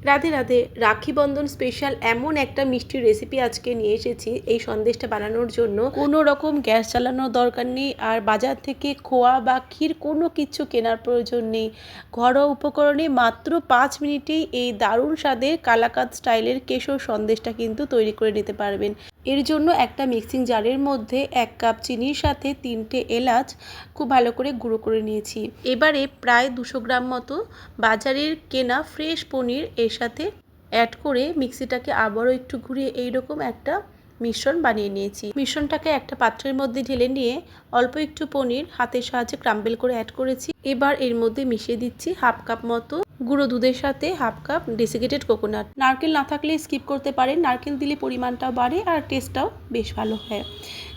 Radhe Radhe. Rakhi Bandhan special এমন একটা মিষ্টি রেসিপি আজকে নিয়ে এসেছি এই সন্দেশটা বানানোর জন্য। কোনো রকম গ্যাস চালানোর দরকার নেই, আর বাজার থেকে খোয়া বা ক্ষীর কোনো কিছু কেনার প্রয়োজন নেই। ঘরোয়া উপকরণে মাত্র 5 মিনিটেই এই দারুণ স্বাদের কালাকাঁদ স্টাইলের কেশর সন্দেশটা কিন্তু তৈরি করে নিতে পারবেন। এর জন্য একটা মিক্সিং জারের মধ্যে 1 কাপ চিনির সাথে 3টে এলাচ খুব ভালো করে গুঁড়ো করে নিয়েছি। এবারে প্রায় 200 গ্রাম মতো বাজারের কেনা ফ্রেশ পনির এর সাথে অ্যাড করে মিক্সিটাকে আবারও একটু ঘুরিয়ে এইরকম একটা মিশ্রণ বানিয়ে নিয়েছি। মিশ্রণটাকে একটা পাত্রের মধ্যে ঢেলে নিয়ে অল্প একটু পনির হাতের সাহায্যে ক্রাম্বেল করে অ্যাড করেছি। এবার এর মধ্যে মিশিয়ে দিচ্ছি হাফ কাপ মতো গুঁড়ো দুধের সাথে হাফ কাপ ডেসিকেটেড কোকোনাট। নারকেল না থাকলে স্কিপ করতে পারেন, নারকেল দিলে পরিমাণটাও বাড়ে আর টেস্টটাও বেশ ভালো হয়।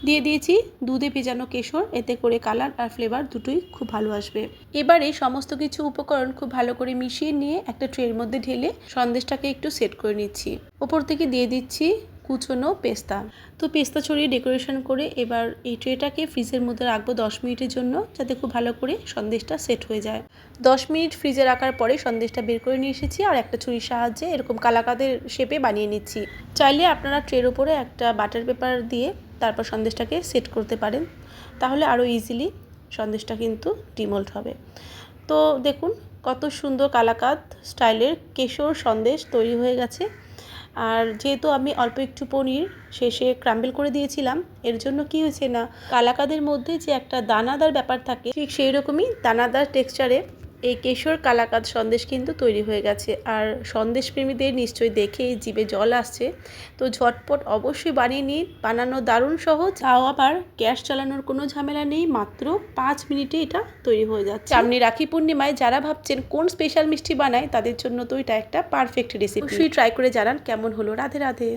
দিয়ে দিয়েছি দুধে ভেজানো কেশর, এতে করে কালার আর ফ্লেভার দুটোই খুব ভালো আসবে। এবারে সমস্ত কিছু উপকরণ খুব ভালো করে মিশিয়ে নিয়ে একটা ট্রের মধ্যে ঢেলে সন্দেশটাকে একটু সেট করে নিচ্ছি। ওপর থেকে দিয়ে দিচ্ছি কুচনো পেস্তা। তো পেস্তা ছড়িয়ে ডেকোরেশন করে এবার এই ট্রেটাকে ফ্রিজের মধ্যে রাখবো 10 মিনিটের জন্য, যাতে খুব ভালো করে সন্দেশটা সেট হয়ে যায়। 10 মিনিট ফ্রিজে রাখার পরে সন্দেশটা বের করে নিয়ে এসেছি আর একটা ছুরির সাহায্যে এরকম কালাকাঁদের শেপে বানিয়ে নিচ্ছি। চাইলে আপনারা ট্রের উপরে একটা বাটার পেপার দিয়ে তারপর সন্দেশটাকে সেট করতে পারেন, তাহলে আরও ইজিলি সন্দেশটা কিন্তু ডিমোল্ড হবে। তো দেখুন কত সুন্দর কালাকাঁদ স্টাইলের কেশর সন্দেশ তৈরি হয়ে গেছে। আর যেহেতু আমি অল্প একটু পনির শেষে ক্রাম্বেল করে দিয়েছিলাম, এর জন্য কি হয়েছে না, কালাকাঁদের মধ্যে যে একটা দানাদার ব্যাপার থাকে ঠিক সেই রকমই দানাদার টেক্সচারে এই কেশর কালাকাঁদ সন্দেশ কিন্তু তৈরি হয়ে গেছে। আর সন্দেশ প্রেমীদের নিশ্চয়ই দেখেই জিভে জল আসছে। তো ঝটপট অবশ্যই বানিয়ে নিন, বানানো দারুণ সহজ, তাও আবার গ্যাস চালানোর কোনো ঝামেলা নেই। মাত্র 5 মিনিটে এটা তৈরি হয়ে যাচ্ছে। সামনে রাখি পূর্ণিমায় যারা ভাবছেন কোন স্পেশাল মিষ্টি বানায়, তাদের জন্য তো এটা একটা পারফেক্ট রেসিপি। অবশ্যই ট্রাই করে জানান কেমন হলো। রাধে রাধে।